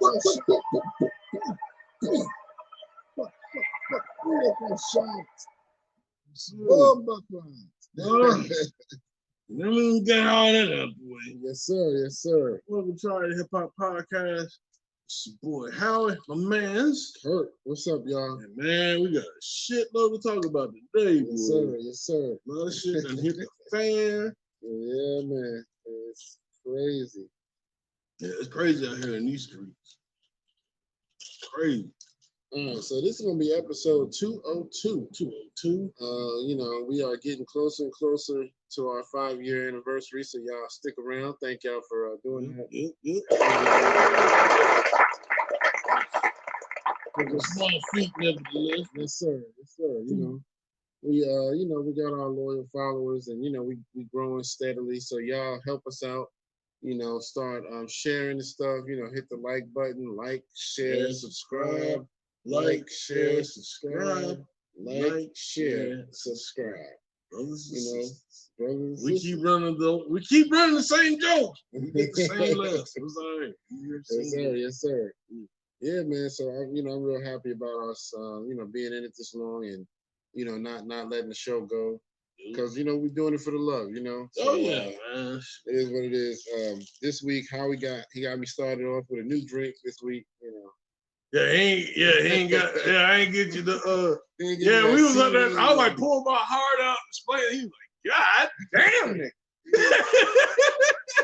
Let me get all that up, boy. Yes, sir. Yes, sir. Welcome to our Hip Hop Podcast. It's your boy Howie, my man's Kurt. What's up, y'all? And man, we got a shitload to talk about today, boy. Yes, sir. Yes, sir. A lot of shit done hit the fan. Yeah, man. It's crazy. Yeah, it's crazy out here in these streets. Crazy. All right, so this is gonna be episode 202. 202. You know, we are getting closer and closer to our 5-year anniversary, so y'all stick around. Thank y'all for doing that. Small feet, nevertheless. Yes, sir. Yes, sir. You know, we got our loyal followers, and you know, we growing steadily. So y'all help us out. You know, start sharing the stuff. You know, hit the like button, like, share, subscribe. Like, share, subscribe. Like, share, subscribe. Brothers, you know, brothers. We keep running the same joke. We get the same lesson. It's all right. Yes, sir. Yes, sir. Yeah, man. So I'm real happy about us, being in it this long, and not letting the show go, because we're doing it for the love, So, man. It is what it is. This week, he got me started off with a new drink this week, Yeah, he ain't got. Yeah, I ain't get you the. Yeah, we was up there. I was like, pull my heart out and explain it. He was like, God damn it.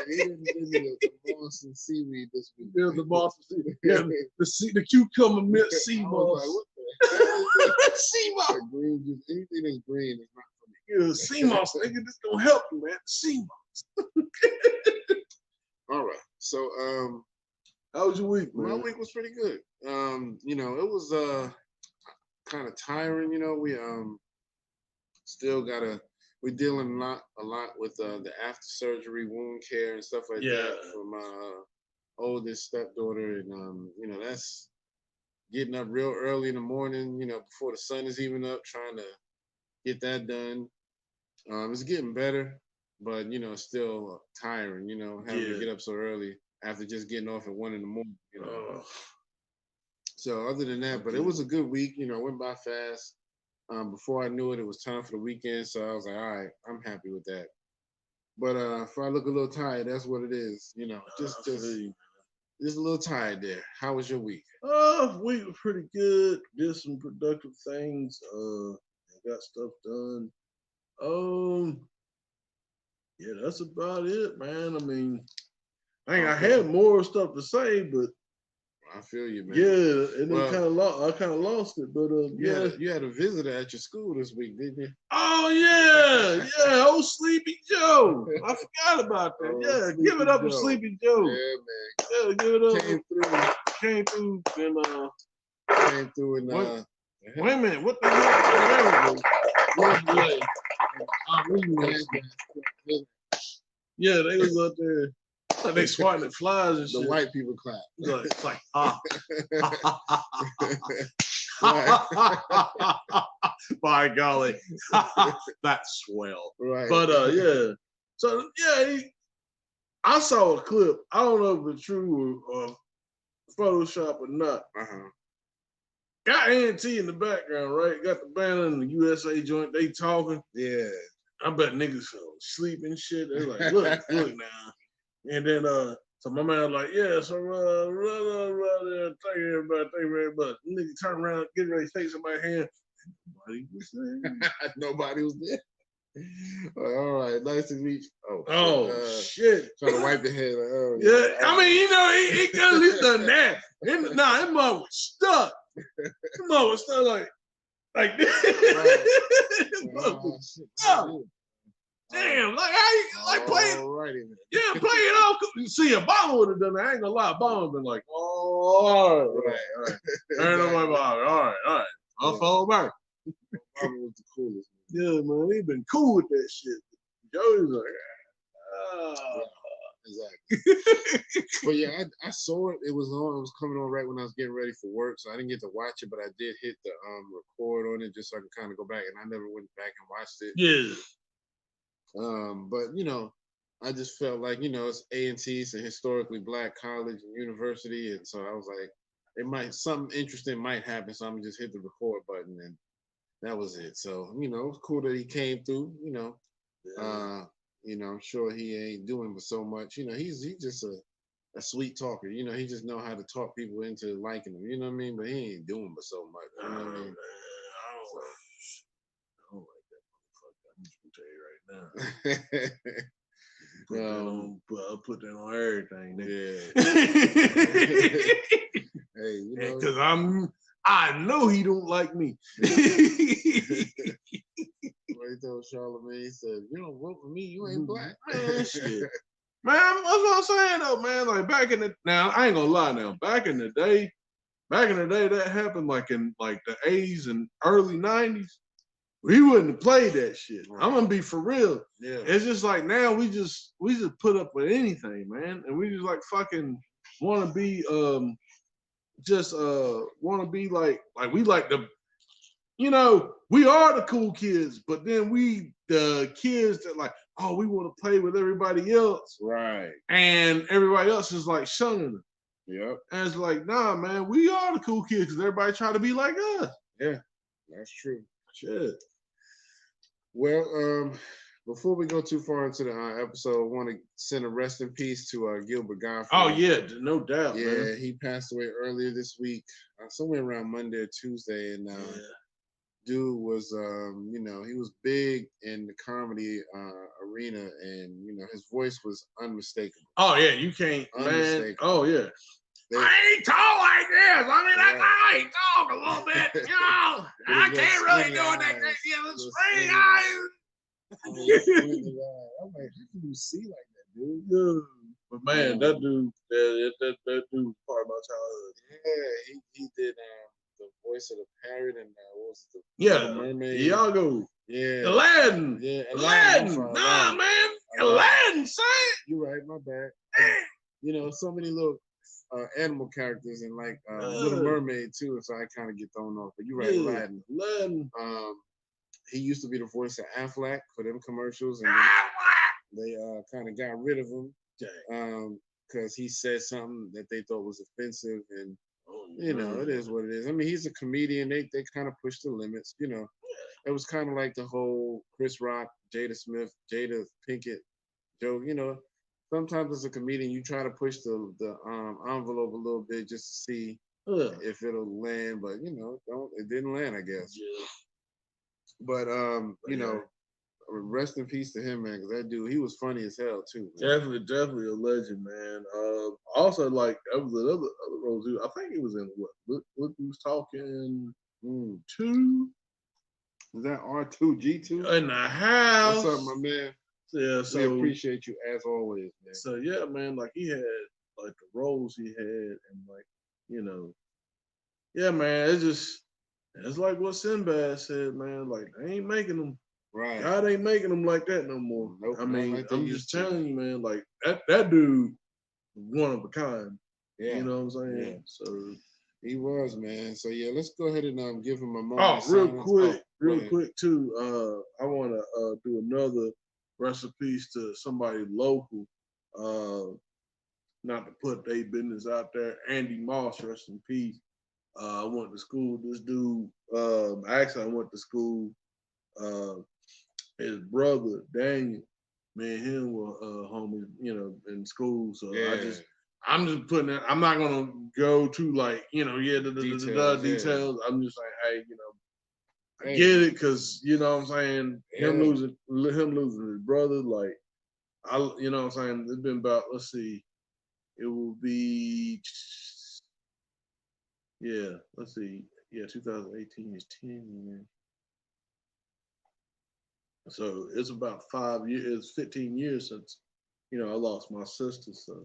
He didn't give me the Boston seaweed this week. Yeah, the Boston seaweed. Yeah, the cucumber mint sea moss. Like, what the hell is that? Sea moss. Green juice. Anything that's green is not for me. Yeah, sea moss. Nigga, this gonna help you, man. Sea moss. All right. So, how was your week, man? My week was pretty good. It was kind of tiring. We we're dealing a lot with the after surgery wound care and stuff like that for my oldest stepdaughter, and that's getting up real early in the morning, before the sun is even up, trying to get that done. It's getting better, but it's still tiring, having to get up so early after just getting off at 1 a.m. So other than that, but it was a good week, went by fast. Before I knew it, it was time for the weekend. So I was like, all right, I'm happy with that. But if I look a little tired, that's what it is. Just a little tired there. How was your week? Week was pretty good. Did some productive things. Got stuff done. Yeah, that's about it, man. I mean, I had more stuff to say, but I feel you, man. Yeah, and I kind of lost it, but you had a visitor at your school this week, didn't you? Oh yeah, old Sleepy Joe. I forgot about that. Give it up for Sleepy Joe. Yeah, man. Yeah, give it up. Came through and wait a minute, what the hell? Yeah, they was up there. They swatting at flies and shit. The white people clap. It's like by golly, that's swell. Right. But so I saw a clip. I don't know if it's true or Photoshop or not. Got A&T in the background, right? Got the band in the USA joint. They talking. Yeah. I bet niggas fell asleep and shit. They're like, look now. And then, so my man was like, yeah, so, thank you, everybody, thank you very much. Nigga turn around, get ready to take somebody's hand. Nobody was there. Nobody was there. All right, nice to meet you. Shit. Trying to wipe the head. I mean, he could at least done that. That mother was stuck. That mother was stuck like this. Right. Damn, like how you play it? Yeah, play it off. You see, Obama would have done that. I ain't gonna lie, Obama would have been like, all right. All right. I'll fall back. Obama was the coolest. Yeah, man, he been cool with that shit. Joey's like, exactly. But yeah, I saw it. It was on. It was coming on right when I was getting ready for work, so I didn't get to watch it. But I did hit the record on it just so I can kind of go back. And I never went back and watched it. Yeah. But I just felt like, you know, it's A&T, it's a historically black college and university, and so I was like, something interesting might happen, so I'm gonna just hit the record button, and that was it. So, you know, it was cool that he came through, you know. You know, I'm sure he ain't doing but so much. You know, he's just a sweet talker. You know, he just know how to talk people into liking him. You know what I mean? But he ain't doing but so much. You know what I mean? I don't like that motherfucker. I'm just gonna tell you right now. Put that on everything. Yeah. Hey, you know, because I know he don't like me. He told Charlamagne, he said, "You don't vote for me, you ain't black." Man, shit. Man, that's what I'm saying though, man. Like now, I ain't gonna lie now. Back in the day, that happened like in like the 80s and early 90s. We wouldn't have played that shit. Right. I'm gonna be for real. Yeah. It's just like now we just put up with anything, man. And we just like fucking wanna be wanna be like we like the, you know, we are the cool kids, but then we the kids that like, oh, we want to play with everybody else. Right. And everybody else is like shunning them. Yep. And it's like, nah, man, we are the cool kids because everybody try to be like us. Yeah, that's true. Shit. Well, before we go too far into the episode, I want to send a rest in peace to Gilbert Godfrey. Oh, yeah, no doubt, yeah, man. He passed away earlier this week, somewhere around Monday or Tuesday, and dude was, you know, he was big in the comedy arena, and, you know, his voice was unmistakable. Oh, yeah, you can't, man. Oh, yeah. I ain't tall like this. I mean, I ain't talk a little bit, you know. I can't really do it that great. Yeah, the string eyes. I'm like, how can you see like that, dude? Yeah. But man, that dude was part of my childhood. Yeah, he did the voice of the parrot and what was it, the Little Mermaid. Iago. Yeah. Aladdin. Yeah, Aladdin. Nah, man. Aladdin, say it. You're right, my bad. You know, so many little animal characters and like Little Mermaid too, so I kind of get thrown off. But you're right, Aladdin. He used to be the voice of Aflac for them commercials, and they kind of got rid of him because he said something that they thought was offensive, and you know, it is what it is. I mean, he's a comedian. They kind of push the limits, you know. It was kind of like the whole Chris Rock, Jada Smith, Jada Pinkett joke, you know. Sometimes as a comedian, you try to push the envelope a little bit just to see if it'll land, but you know, it didn't land, I guess. Yeah. But you know, rest in peace to him, man, because that dude, he was funny as hell too. Man. Definitely a legend, man. Also, like that was another role too. I think it was in what? Look who's talking 2. Was that R2G2 in the house? What's up, my man? Yeah, so we appreciate you as always, man. So yeah, man, like he had like the roles he had, and like, you know, yeah, man, it's like what Sinbad said, man. Like they ain't making them. Right. God ain't making them like that no more. Nope, I mean, like I'm just telling you, man. Like that dude, one of a kind. Yeah. You know what I'm saying? Yeah. So he was, man. So yeah, let's go ahead and give him a moment. Oh, real quick too. I want to do another recipes to somebody local. Not to put their business out there. Andy Moss, rest in peace. I went to school. This dude, actually, I went to school. His brother Daniel, me and him were homies, you know, in school. So I'm just putting it. I'm not gonna go to like, you know, details. I'm just like, hey, you know, I get it, because you know what I'm saying. Him losing his brother, like, you know what I'm saying. It's been about, let's see, it will be, let's see, 2018 is 10 years. So it's about 5 years, it's 15 years since, you know, I lost my sister. So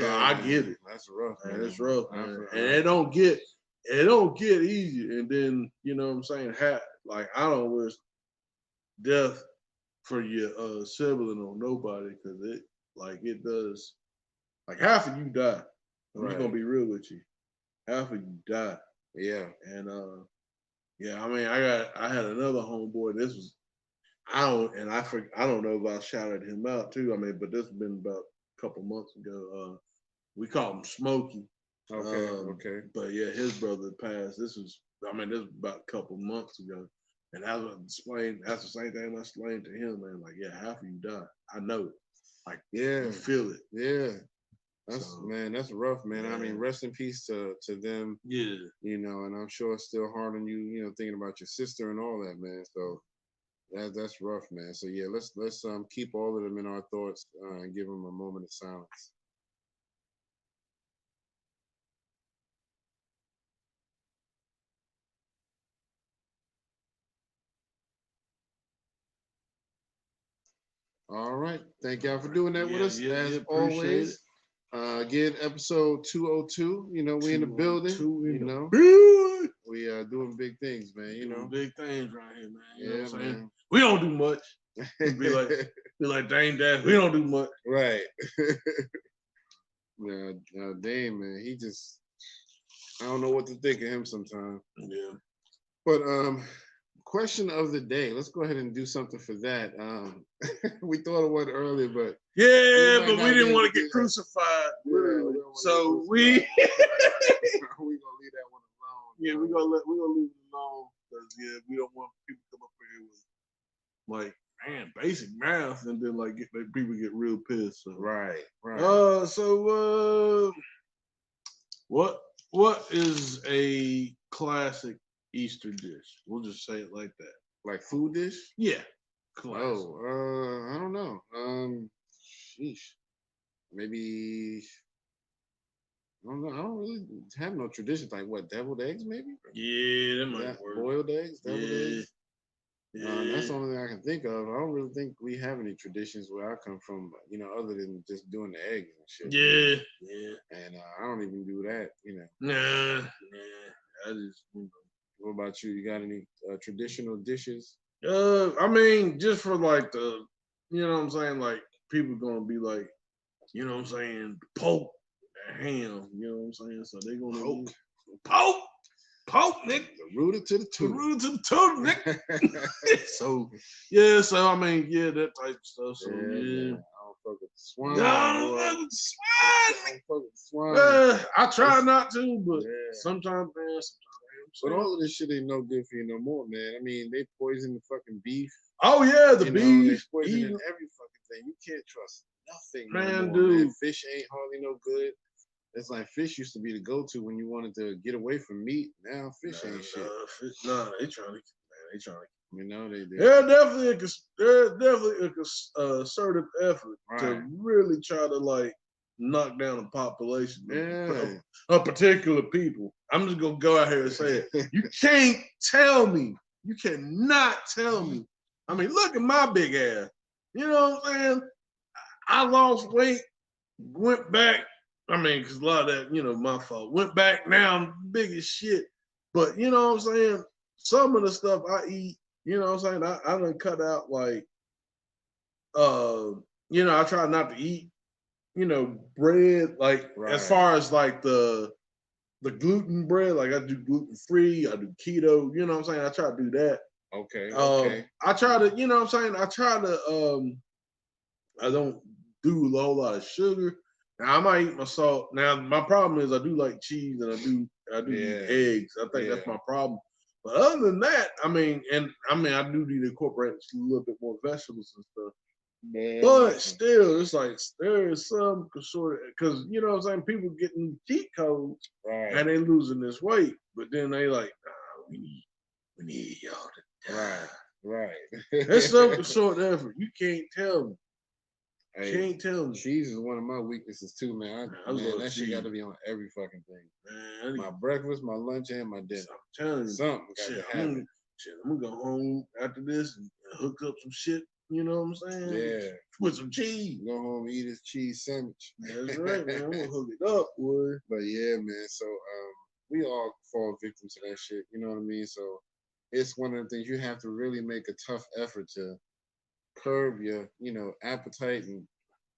I get it. That's rough, man. It's rough, man. And it don't get easier. And then, you know what I'm saying, like, I don't wish death for your sibling or nobody, because it does, like, half of you die. I'm just gonna be real with you. Half of you die. Yeah. And I mean, I had another homeboy. I don't know if I shouted him out too. I mean, but this has been about a couple months ago. We called him Smokey. Okay. But yeah, his brother passed. This was about a couple months ago. And that's the same thing I explained to him, man. Like, yeah, half of you die. I know it. Like, yeah, you feel it. Yeah. That's rough, man. I mean, rest in peace to them. Yeah. You know, and I'm sure it's still hard on you, you know, thinking about your sister and all that, man. So that's rough, man. So yeah, let's keep all of them in our thoughts and give them a moment of silence. All right. Thank y'all for doing that with us. As always. Again, episode 202. You know, we in the building. You know, we doing big things, man. You know, big things right here, man. You know what I'm saying? Man. We don't do much. Be like Dame Dash. We don't do much. Right. Yeah, Dame, man. He just, I don't know what to think of him sometimes. Yeah. But question of the day. Let's go ahead and do something for that. We thought of one earlier, but we didn't want to get crucified. Literally. So we gonna leave that one alone. Yeah, we're gonna leave it alone because we don't want people to come up here with like basic math and then like people get real pissed. So. Right. So what is a classic Easter dish? We'll just say it like that. Like food dish? Yeah. Classic. I don't know. Sheesh. Maybe I don't know. I don't really have no traditions like what, deviled eggs maybe? Yeah, that might work. Boiled eggs, deviled eggs. That's the only thing I can think of. I don't really think we have any traditions where I come from, you know, other than just doing the eggs and shit. Yeah. And I don't even do that, you know. Nah. I just. What about you? You got any traditional dishes? I mean, just for like the, you know what I'm saying? Like people gonna be like, you know what I'm saying? Poke and ham, you know what I'm saying? So they gonna poke, nigga. Rooted to the tooth. Nigga. So I mean, that type of stuff. So yeah. I don't fuck with the swine. I don't fuck with the swine. I try not to, but sometimes, man. But all of this shit ain't no good for you no more, man. I mean, they poison the fucking beef. Oh yeah, the beef. They poison every fucking thing. You can't trust nothing, man, no more, dude. Man. Fish ain't hardly no good. It's like fish used to be the go-to when you wanted to get away from meat. Now fish ain't shit. They trying to. You know they. There's definitely a assertive effort to really try to like knock down the population of particular people. I'm just gonna go out here and say it. You can't tell me. You cannot tell me. I mean, look at my big ass. You know what I'm saying? I lost weight, went back. I mean, because a lot of that, my fault. Went back, now I'm big as shit. But you know what I'm saying? Some of the stuff I eat, you know what I'm saying? I done cut out like, I try not to eat, bread, like as far as like the gluten bread, like I do gluten free, I do keto, you know what I'm saying? I try to do that. Okay. I try to, you know what I'm saying? I try to, I don't do a whole lot of sugar. Now I might eat my salt. Now my problem is I do like cheese and I do eat eggs. I think that's my problem. But other than that, I mean, I do need to incorporate a little bit more vegetables and stuff. Man. But still, it's like there is some sort of, because you know what I'm saying, people getting cheat codes and they losing this weight, but then they like, we need y'all to die. Right. That's some sort of effort. You can't tell me. Hey, can't tell me. Cheese is one of my weaknesses too, man. That shit got to be on every fucking thing. Man, my breakfast, my lunch, and my dinner. I'm telling you, something got to happen. I'm gonna go home after this and hook up some shit. You know what I'm saying? Yeah. With some cheese. Go home, eat his cheese sandwich. That's right, man. I'm gonna hook it up, boy. But yeah, man. So we all fall victim to that shit. You know what I mean? So it's one of the things you have to really make a tough effort to curb your, appetite and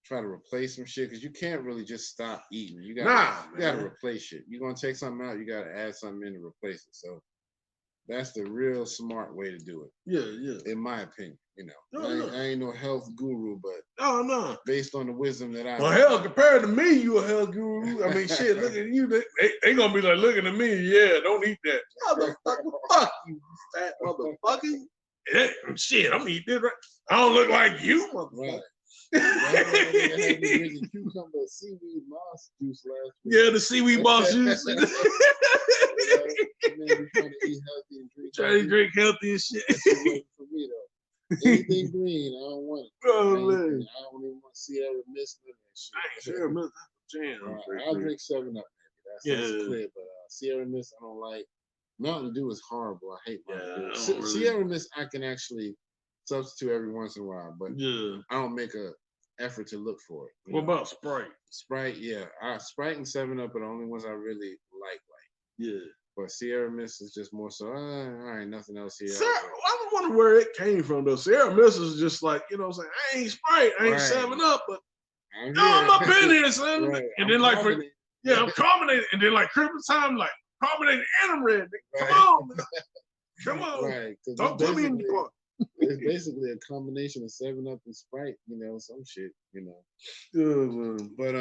try to replace some shit, because you can't really just stop eating. You gotta replace shit. You're gonna take something out, you gotta add something in to replace it. So that's the real smart way to do it. Yeah. In my opinion. you know, I ain't no health guru, but no. Based on the wisdom that I well, hell, compared to me, you a health guru. I mean, shit, look at you. They gonna be like looking at me. Yeah, don't eat that. Motherfucker, fuck you, fat motherfucker. Yeah, shit, I'm gonna eat this. Right. I don't look like you, motherfucker. Right. Had me drinking cucumber seaweed moss juice last week. Yeah, the seaweed moss juice. Man, we trying to eat healthy and drink. Trying to drink healthy and shit. That's what for me though. Anything green, I don't want it. Oh, I don't even want to see Sierra Mist and that shit. I ain't Sierra Mist. Jam. I'll drink 7 Up, maybe. That's clear. But Sierra Mist, I don't like. Mountain Dew is horrible. I hate Mountain Dew. Sierra Mist, I can actually substitute every once in a while, but I don't make a effort to look for it. What about Sprite? Sprite, yeah. Sprite and 7 Up are the only ones I really like. Yeah. But Sierra Mist is just more so, all right, nothing else here. I wonder where it came from, though. Sierra Mist is just like, you know what I'm saying? I ain't Sprite, I ain't 7 Up, but I'm up in here, son. Right. And then, like, I'm carbonated. And then, like, Christmas time, like, carbonated and I'm red. Come on, man. Come on. Right. Don't put me in the park. It's basically a combination of 7 Up and Sprite, you know, some shit, you know. Good, but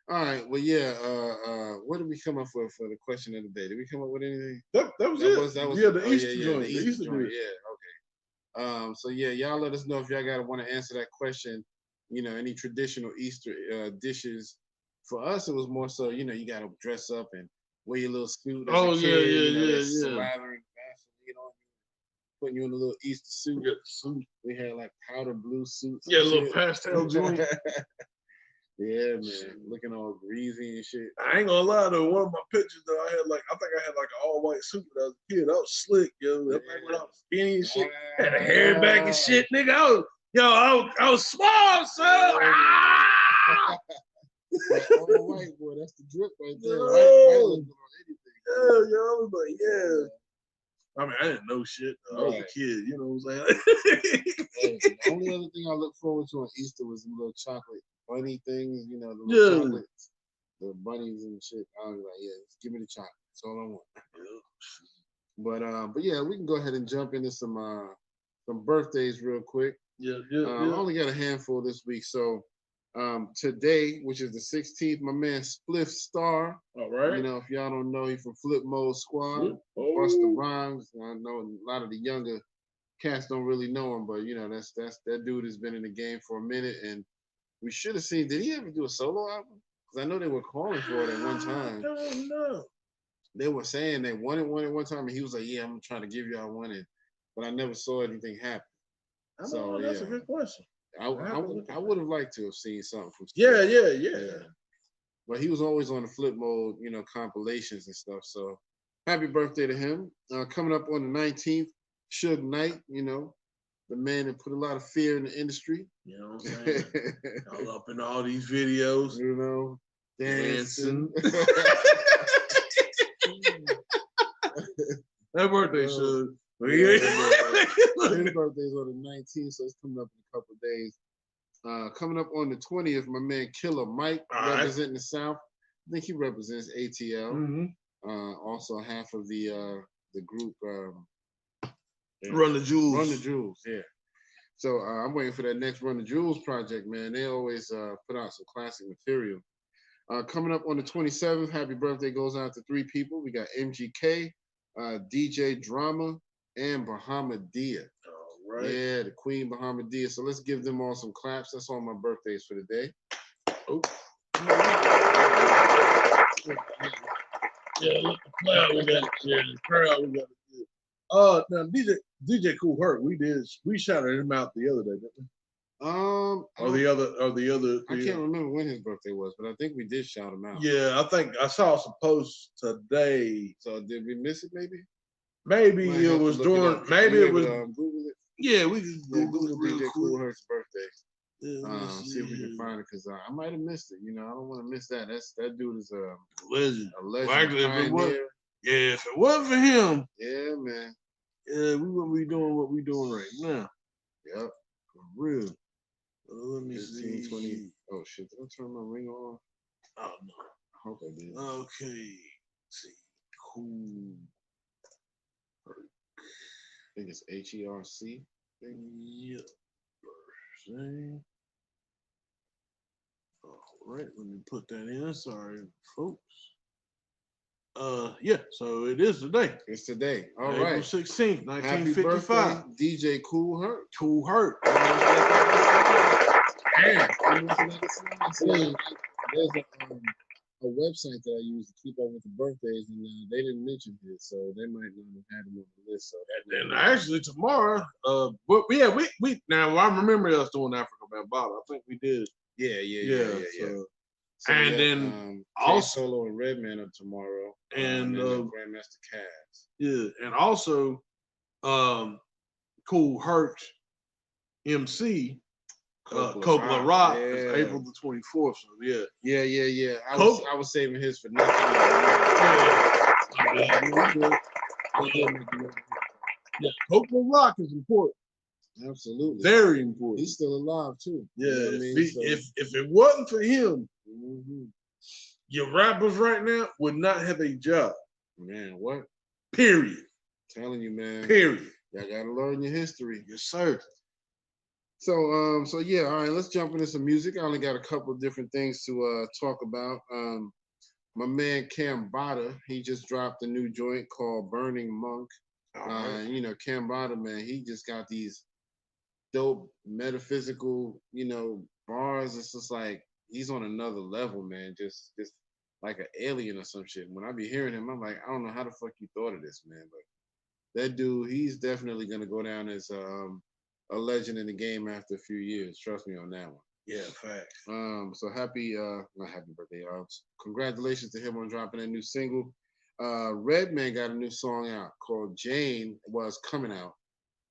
all right, well, yeah. What did we come up with for the question of the day? Did we come up with anything? That was it. The Easter joint. The Easter joint. Yeah, okay. So yeah, y'all let us know if y'all want to answer that question. You know, any traditional Easter dishes. For us, it was more so, you know, you got to dress up and wear your little suit. Oh yeah. Slathering, you know. Putting you in a little Easter suit. Yeah, suit. We had like powder blue suits. Yeah, a little pastel joint. Yeah, man, looking all greasy and shit. I ain't gonna lie though, one of my pictures though, I think I had like an all white suit when I was a kid. I was slick, yo. That thing when I was skinny and shit, had a hair back and shit, nigga. I was small, son. All white boy, that's the drip right there. Yo. White on anything. Yeah, I was like, yeah. I mean, I didn't know shit. I was a kid, you know what I'm saying? The only other thing I look forward to on Easter was the little chocolate bunny things, you know, the little chocolates, the bunnies and shit. I was like, yeah, just give me the chocolate. That's all I want. But yeah, we can go ahead and jump into some birthdays real quick. Yeah. I only got a handful this week, so today, which is the 16th, my man Spliff Star. All right. You know, if y'all don't know, he's from Flip Mode Squad. Busta Rhymes. I know a lot of the younger cats don't really know him, but you know, that's that dude has been in the game for a minute, and we should have seen. Did he ever do a solo album? Because I know they were calling for it at one time. I don't know. They were saying they wanted one at one time, and he was like, "Yeah, I'm trying to give y'all one," but I never saw anything happen. That's a good question. I would have liked to have seen something from Spliff. Yeah. But he was always on the Flip Mode, you know, compilations and stuff. So happy birthday to him. Coming up on the 19th, Suge Knight, you know, the man that put a lot of fear in the industry. You know what I'm saying? All up in all these videos. You know, dancing. That birthday, Suge. His birthday's on the 19th, so it's coming up in a couple of days. Coming up on the 20th, my man Killer Mike representing the South. I think he represents ATL. Mm-hmm. Also half of the group Run the Jewels. Run the Jewels, yeah. So I'm waiting for that next Run the Jewels project, man. They always put out some classic material. Coming up on the 27th, happy birthday goes out to 3 people. We got MGK, DJ Drama, and Bahamadia. Right. Yeah, the Queen Bahamadia. So let's give them all some claps. That's all my birthdays for the day. Oh. Yeah, look, the crowd we got. Yeah, the crowd we got. Now DJ Kool Herc, we shouted him out the other day, didn't we? Or the other. I can't remember when his birthday was, but I think we did shout him out. Yeah, I think I saw some posts today. So did we miss it? Maybe it was during. Maybe it was. Google it. Yeah, we can Google DJ Kool Herc's birthday. Yeah, see if we can find it, because I might have missed it. You know, I don't want to miss that. That dude is a legend. A legend. Well, actually, if it wasn't for him, yeah, man. Yeah, we wouldn't be doing what we're doing right now. Yep, for real. Let me 15, see. 20. Oh shit! Did I turn my ring on? Oh no. I hope I did. Okay. Let's see. Cool. I think it's HERC. Yep. See. All right, let me put that in. Sorry, folks. Yeah, so it is today. It's today. All April right. 16th, 1955. Happy birthday, DJ Cool Herc. Cool Herc. There's a website that I use to keep up with the birthdays, and they didn't mention this, so they might not have had him on the list. So and actually tomorrow, but yeah, we now I remember us doing Africa Bambaataa. I think we did. Yeah. So and then also Solo and Redman up tomorrow, and Grandmaster Cavs. Yeah, and also Cool Herc MC Coppola Rock is April the 24th. So Yeah. I was saving his for next week. Yeah, Coppola Rock is important. Absolutely, very important. He's still alive too. Yeah, you know what I mean? If it wasn't for him, your rappers right now would not have a job. Man, what? Period. I'm telling you, man. Period. Y'all gotta learn your history. Yes, sir. So yeah, all right, let's jump into some music. I only got a couple of different things to talk about. My man Cambada, he just dropped a new joint called Burning Monk. You know, Cambada, man, he just got these dope metaphysical, bars. It's just like he's on another level, man. Just like an alien or some shit. When I be hearing him, I'm like, I don't know how the fuck you thought of this, man. But that dude, he's definitely gonna go down as a legend in the game after a few years. Trust me on that one. Yeah, facts. So not happy birthday. Congratulations to him on dropping a new single. Redman got a new song out called Jane, was coming out.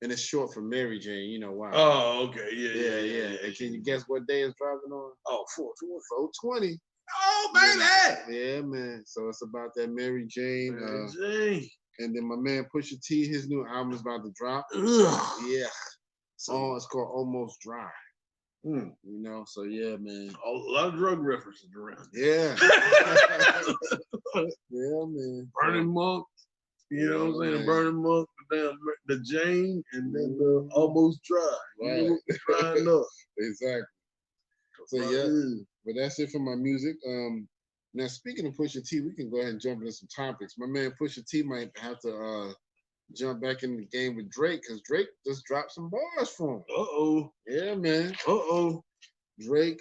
And it's short for Mary Jane, you know why. Oh, okay. Yeah. And can you guess what day it's dropping on? Oh, 420. Oh, baby! Yeah, man. So it's about that Mary Jane. Mary Jane. And then my man Pusha T, his new album is about to drop. Ugh. Yeah. So it's called Almost Dry. So yeah, man. A lot of drug references around. Yeah. Yeah, man. Burning Monk. You know what I'm saying? Burning Monk, the Jane, and then the Almost Dry. Right. Drying up. Exactly. So yeah, but that's it for my music. Now speaking of Pusha T, we can go ahead and jump into some topics. My man Pusha T might have to jump back in the game with Drake because Drake just dropped some bars for him. Yeah, man. Drake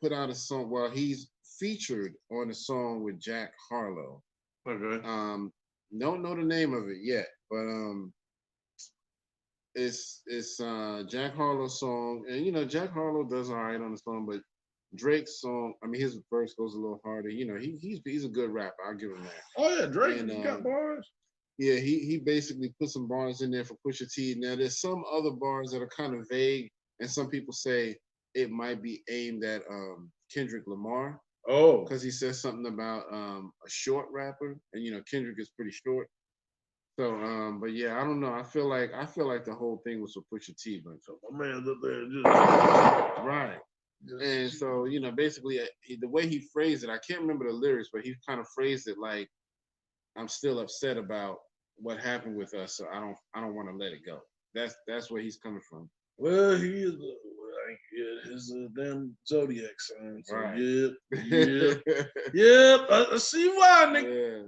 put out a song. Well, he's featured on a song with Jack Harlow. Okay. Don't know the name of it yet, but it's Jack Harlow's song, and Jack Harlow does all right on the song, but Drake's song, I mean, his verse goes a little harder. He's a good rapper. I'll give him that. Oh yeah, Drake got bars. Yeah, he basically put some bars in there for Pusha T. Now there's some other bars that are kind of vague, and some people say it might be aimed at Kendrick Lamar. Oh, because he says something about a short rapper, and Kendrick is pretty short. So, but yeah, I don't know. I feel like the whole thing was for Pusha T, but my man's up there just right. And so, basically, the way he phrased it, I can't remember the lyrics, but he kind of phrased it like, "I'm still upset about what happened with us, so I don't want to let it go." That's where he's coming from. Well, he is his damn zodiac sign. So right. Yep. I see why, nigga.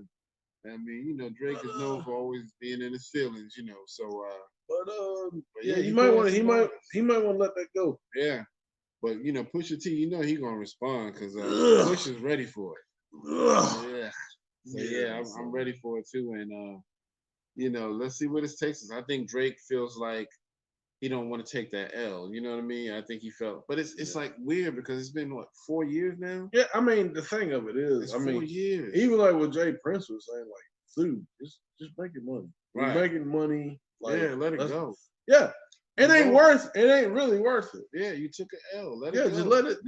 Yeah. I mean, Drake is known for always being in his feelings, So, but yeah, he might want to let that go. Yeah, but Pusha T, he gonna respond because Push is ready for it. Yeah. So yeah, I'm ready for it too, and let's see where this takes us. I think Drake feels like he don't want to take that L. You know what I mean? I think he felt, but it's like weird because it's been 4 years now. Yeah, I mean the thing of it is, it's 4 years. Even like what Jay Prince was saying, like, dude, just making money. Right. You're making money. Like, yeah, let it go. Yeah, it ain't really worth it. Yeah, you took an L. Let it go. Just let it.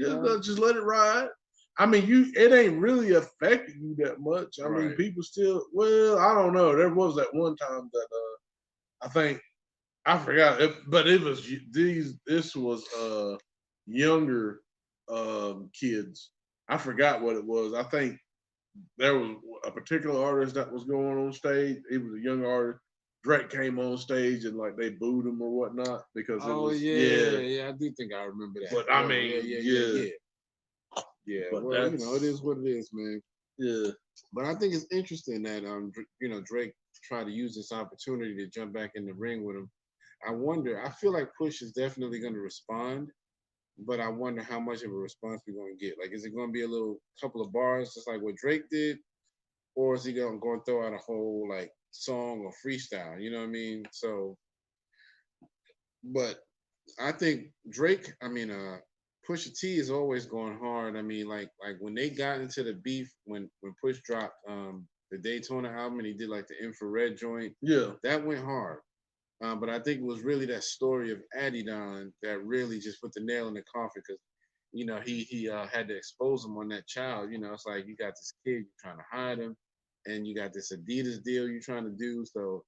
Just let it ride. I mean, it ain't really affecting you that much. I mean, people still. Well, I don't know. There was that one time that I think. I forgot, but it was this was younger kids. I forgot what it was. I think there was a particular artist that was going on stage. He was a young artist, Drake came on stage and like they booed him or whatnot because it was yeah, I do think I remember that. But I mean, yeah. But well, you know, it is what it is, man. Yeah. But I think it's interesting that you know, Drake tried to use this opportunity to jump back in the ring with him. I feel like Push is definitely going to respond, but I wonder how much of a response we're going to get. Like, is it going to be a little couple of bars, just like what Drake did, or is he going to throw out a whole like song or freestyle? You know what I mean? So, but I think Drake, Pusha T is always going hard. I mean, like when they got into the beef when Push dropped the Daytona album and he did like the infrared joint. Yeah, that went hard. But I think it was really that story of Adidon that really just put the nail in the coffin because, you know, he had to expose him on that child. You know, it's like you got this kid, you're trying to hide him, and you got this Adidas deal you're trying to do. So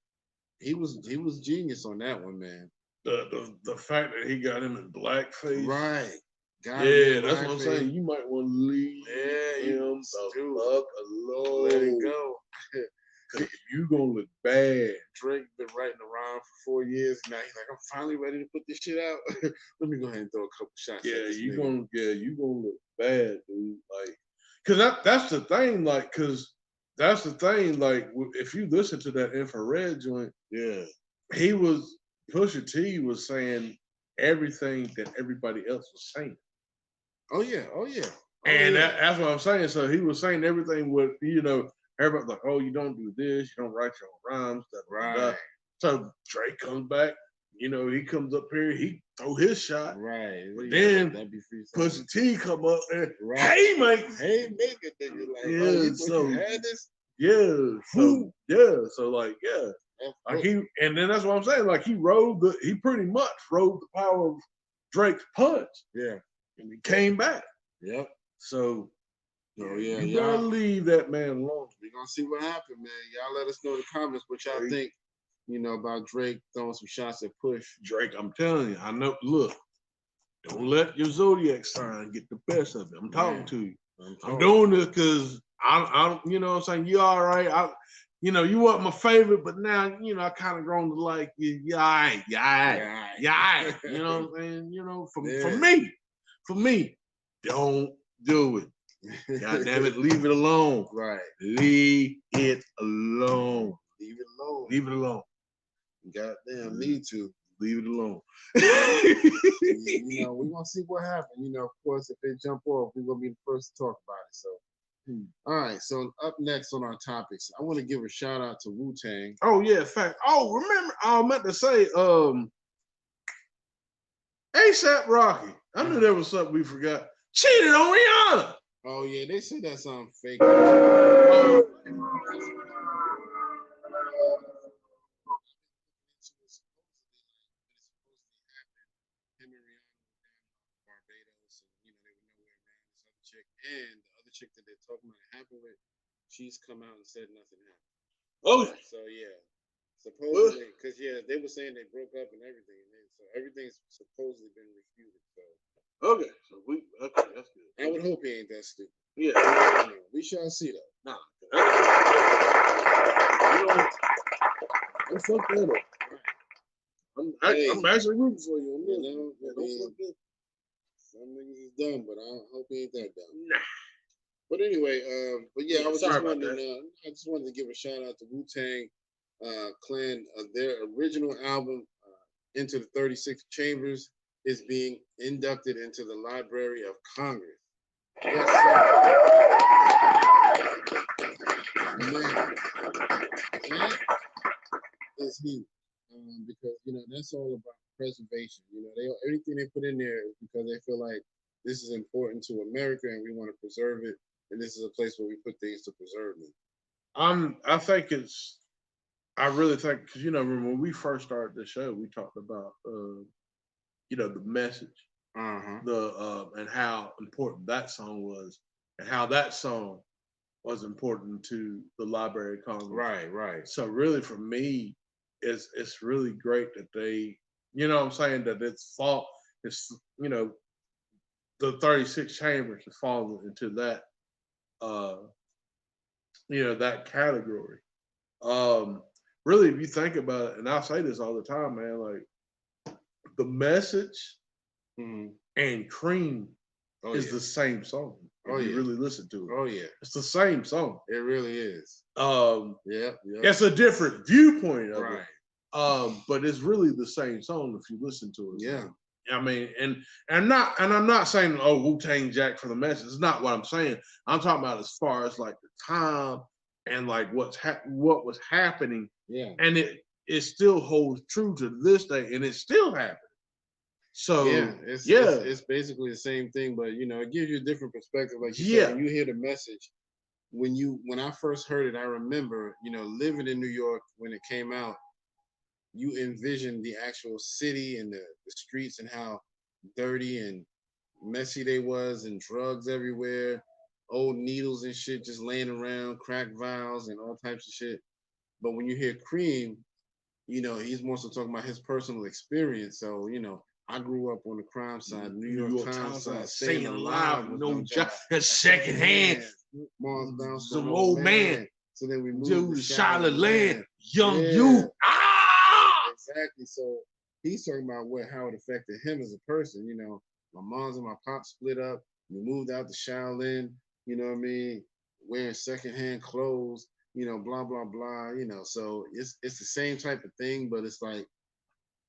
he was genius on that one, man. The fact that he got him in blackface, right? That's what I'm saying. You might want to leave him the fuck alone. Let it go. You gonna look bad. Drake been writing around for 4 years now. He's like, I'm finally ready to put this shit out. Let me go ahead and throw a couple shots. You gonna look bad, dude. Like, cause that's the thing. Like, that's the thing. Like, if you listen to that infrared joint, Pusha T was saying everything that everybody else was saying. Oh yeah. And that's what I'm saying. So he was saying everything with, you know, everybody's like, oh, you don't do this, you don't write your own rhymes, right. So Drake comes back, you know, he comes up here, he throw his shot. Right. But then Pusha T come up and hey make it, nigga. Like, you had this? So like, like and then that's what I'm saying. Like he pretty much rode the power of Drake's punch. Yeah. And he came back. Yep. So you better leave that man alone. We're gonna see what happens, man. Y'all let us know in the comments what y'all think, you know, about Drake throwing some shots at Push. Drake, I'm telling you, I know. Look, don't let your zodiac sign get the best of it. I'm talking to you. I'm doing this because I'm, you know what I'm saying? You all right. You know, you weren't my favorite, but now, you know, I kind of grown to like you. You know what I'm saying? You know, for me, don't do it. God damn it, leave it alone. Right. Leave it alone. Leave it alone. Leave it alone. Goddamn, need to. Leave it alone. You know, we're gonna see what happens. You know, of course, if they jump off, we're gonna be the first to talk about it. So all right, so up next on our topics, I want to give a shout out to WuTang. Oh yeah, fact. Oh, remember, I meant to say, ASAP Rocky. I knew there was something we forgot. Cheated on Rihanna. Oh yeah, they said that sound fake. And the other chick that they're talking about it happened with, she's come out and said nothing happened. Oh, so supposedly, because they were saying they broke up and everything, so everything's supposedly been refuted. So that's good. I would hope he ain't that stupid. Yeah, we shall see though. Nah, don't fuck that up. I'm actually rooting for you. Some niggas is dumb, but I hope he ain't that dumb. Nah. But anyway, I just wanted to give a shout out to WuTang Clan. Their original album, Into the 36 Chambers, is being inducted into the Library of Congress. Yes, sir. Man, that is huge because that's all about preservation. Everything they put in there is because they feel like this is important to America and we want to preserve it, and this is a place where we put things to preserve them. I really think because when we first started the show, we talked about the message, and how important that song was, and how that song was important to the Library of Congress. Right. So really, for me, it's really great that they, what I'm saying, that it's the 36 chambers is falling into that, that category. really, if you think about it, and I say this all the time, man, like the message and Cream is the same song. If you really listen to it. Oh yeah. It's the same song. It really is. It's a different viewpoint of it. But it's really the same song if you listen to it. Yeah. I mean, and I'm not saying Wu-Tang Jack for the message. It's not what I'm saying. I'm talking about as far as like the time and like what was happening. Yeah. And it still holds true to this day, and it's still happening. So it's basically the same thing, but you know, it gives you a different perspective. Like you said, when you hear the message, when I first heard it, I remember, you know, living in New York when it came out, you envision the actual city and the streets and how dirty and messy they was, and drugs everywhere, old needles and shit just laying around, crack vials and all types of shit. But when you hear Cream, you know, he's more so talking about his personal experience. So, you know, I grew up on the crime side, New York Times side, staying alive with no job. That's secondhand. Some old man. So then we moved to Charlotte Land. Young youth. Exactly. So he's talking about how it affected him as a person. You know, my mom's and my pop split up. We moved out to Shaolin. You know what I mean? Wearing secondhand clothes. You know, blah blah blah. You know, so it's the same type of thing, but it's like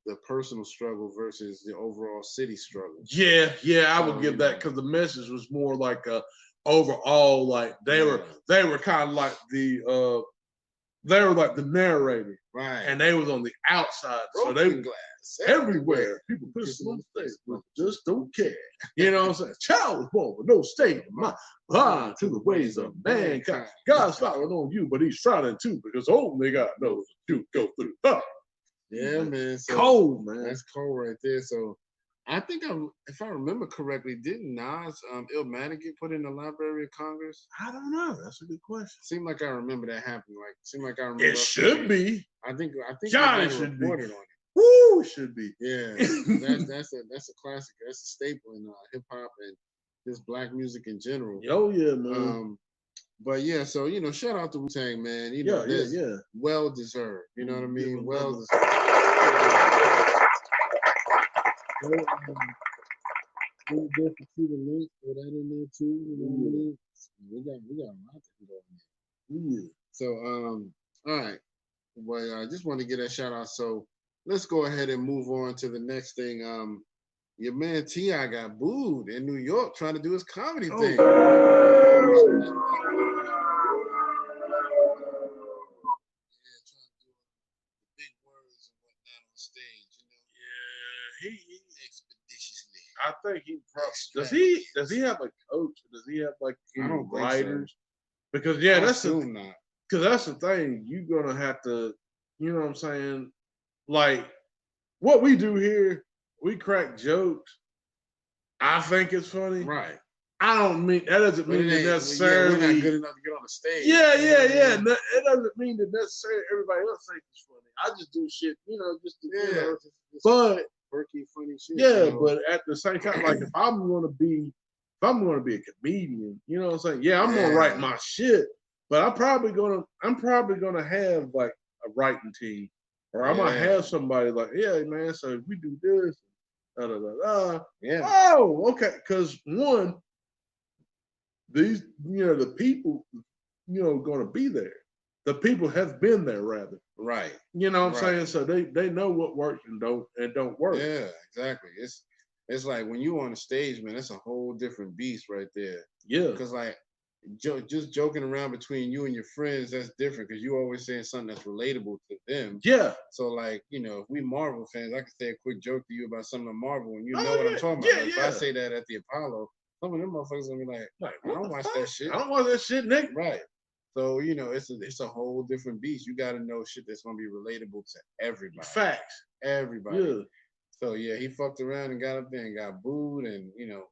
the personal struggle versus the overall city struggle. Yeah, I would give that, because the message was more like overall, like they were kind of like the narrator, right? And they was on the outside, broken so they glass everywhere. People pissing on stage, but just don't care. You know what I'm saying? Child was born with no state of mind, blind to the ways of mankind. God's smiling on you, but he's frowning too, because only God knows what you go through. Yeah, man. So cold, man. That's cold right there. So I think if I remember correctly, didn't Nas Illmatic get put in the Library of Congress? I don't know. That's a good question. Seemed like I remember that happening. Like, seemed like I remember. It should be. I think God, it should be. On it. Woo, it should be. Yeah, that's a classic. That's a staple in hip hop and just black music in general. Oh yeah, man. But yeah, so you know, shout out to WuTang, man. You know, well deserved. You know what I mean? Well deserved. Really good to see the link, throw that in there too. You know what I mean? We got a lot to go on there. So all right. Well, I just want to get that shout out. So let's go ahead and move on to the next thing. Your man T.I. got booed in New York trying to do his comedy thing. I think he does he have a coach? Does he have like any writers? So. Because that's the thing. You're gonna have to, you know what I'm saying? Like what we do here, we crack jokes. I think it's funny. Right. I don't mean that doesn't mean that necessarily we're not good enough to get on the stage. Yeah. No, it doesn't mean that necessarily everybody else thinks it's funny. I just do shit, you know, just to, you know. But quirky, funny shit. Yeah, you know? But at the same time, like if I'm gonna be a comedian, you know what I'm saying? Yeah, I'm gonna write my shit, but I'm probably gonna have like a writing team, or I might have somebody like, yeah, man. So if we do this, Oh, okay. Because one, these, you know, the people, you know, gonna be there. The people have been there, rather. Right. You know what I'm saying? So they know what works and don't work. Yeah, exactly. It's like when you on the stage, man, it's a whole different beast right there. Yeah. Because like just joking around between you and your friends, that's different because you always saying something that's relatable to them. Yeah. So like, you know, if we Marvel fans, I can say a quick joke to you about something of Marvel and you know what I'm talking about. Like, if I say that at the Apollo, some of them motherfuckers gonna be like, I don't watch that shit. I don't watch that shit, Nick. Right. So, you know, it's a whole different beast. You got to know shit that's going to be relatable to everybody. Facts. Everybody. Yeah. So, yeah, he fucked around and got up there and got booed. And, you know,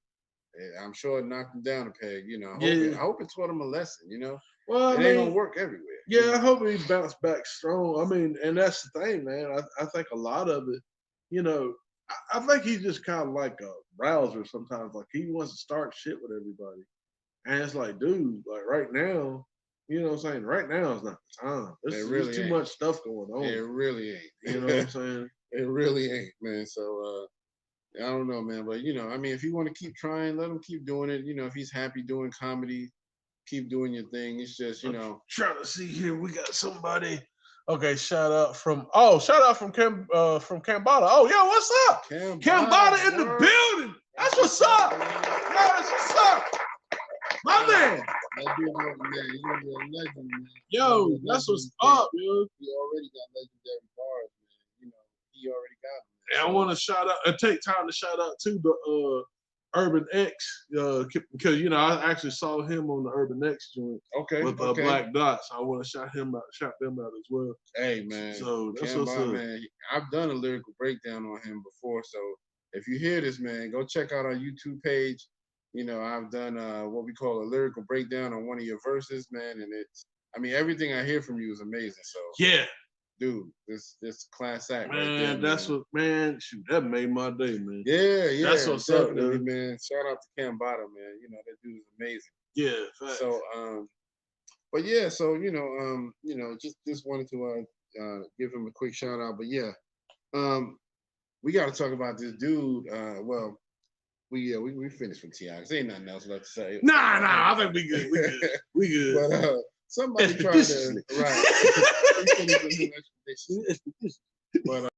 I'm sure it knocked him down a peg. You know, I hope it taught him a lesson, you know. Well, it ain't going to work everywhere. Yeah, I hope he bounced back strong. I mean, and that's the thing, man. I think a lot of it, you know, I think he's just kind of like a rouser sometimes. Like, he wants to start shit with everybody. And it's like, dude, like right now, You know what I'm saying? Right now is not the time. There's too much stuff going on. It really ain't. You know what I'm saying? It really ain't, man. So I don't know, man. But you know, I mean, if you want to keep trying, let him keep doing it. You know, if he's happy doing comedy, keep doing your thing. It's just, you know. Trying to see here. We got somebody. Okay, shout out from Cambada. Oh, yo, what's up? Cambada in the building. That's what's up. That's what's up. My man. That dude, man, he's gonna be a legend, man. Yo, that's what's up, dude. He already got legendary bars, man. You know, he already got them. And I want to shout out and take time to shout out to the Urban X, because you know I actually saw him on the Urban X joint with Black Dots. I want to shout them out as well. Hey man, so that's what's up. Man, I've done a lyrical breakdown on him before, so if you hear this, man, go check out our YouTube page. You know, I've done what we call a lyrical breakdown on one of your verses, man, and everything I hear from you is amazing. So yeah. Dude, this class act, man. Right there, that's man. What, man. Shoot, that made my day, man. Yeah, that's what's up, dude. Man. Shout out to Cambada, man. You know that dude is amazing. Yeah. Facts. So, but yeah, so you know, just wanted to give him a quick shout out. But yeah, we got to talk about this dude. Well, we finished with T.I. There ain't nothing else left to say. Nah. I think we good. We good. But somebody tried to right. But